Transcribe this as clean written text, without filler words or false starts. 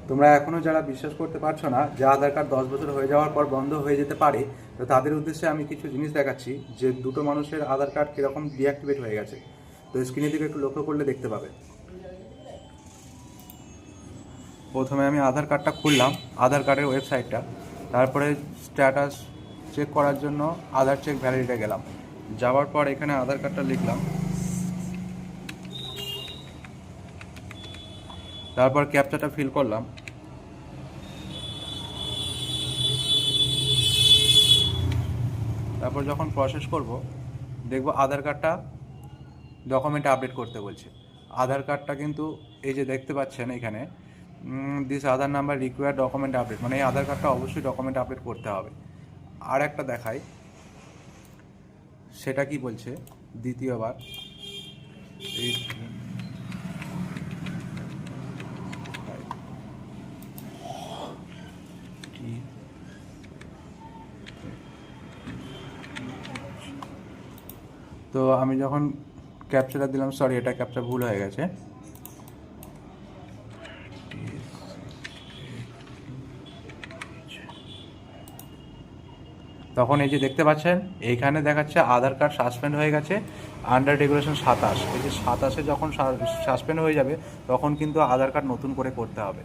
তোমরা এখনও যারা বিশ্বাস করতে পারছো না যে আধার কার্ড 10 বছর হয়ে যাওয়ার পর বন্ধ হয়ে যেতে পারে, তো তাদের উদ্দেশ্যে আমি কিছু জিনিস দেখাচ্ছি যে দুটো মানুষের আধার কার্ড কীরকম ডিঅ্যাক্টিভেট হয়ে গেছে। তো স্ক্রিনের দিকে একটু লক্ষ্য করলে দেখতে পাবে। প্রথমে আমি আধার কার্ডটা খুললাম, আধার কার্ডের ওয়েবসাইটটা। তারপরে স্ট্যাটাস চেক করার জন্য আধার চেক ভ্যালিডিটিতে গেলাম। যাওয়ার পর এখানে আধার কার্ডটা লিখলাম, তারপর ক্যাপচাটা ফিল করলাম। তারপর যখন প্রসেস করব, দেখব আধার কার্ডটা ডকুমেন্ট আপডেট করতে বলছে। আধার কার্ডটা কিন্তু এই যে দেখতে পাচ্ছেন এখানে, this Aadhaar number require document update, মানে এই আধার কার্ডটা অবশ্যই ডকুমেন্ট আপডেট করতে হবে। আর একটা দেখাই, সেটা কি বলছে দ্বিতীয়বার। এই তো আমি যখন ক্যাপচাটা দিলাম, সরি এটা ক্যাপচা ভুল হয়ে গেছে। তখন এই যে দেখতে পাচ্ছেন এইখানে দেখাচ্ছে আধার কার্ড সাসপেন্ড হয়ে গেছে, আন্ডার রেগুলেশন 27। এই যে 27-এ যখন সাসপেন্ড হয়ে যাবে তখন কিন্তু আধার কার্ড নতুন করে করতে হবে।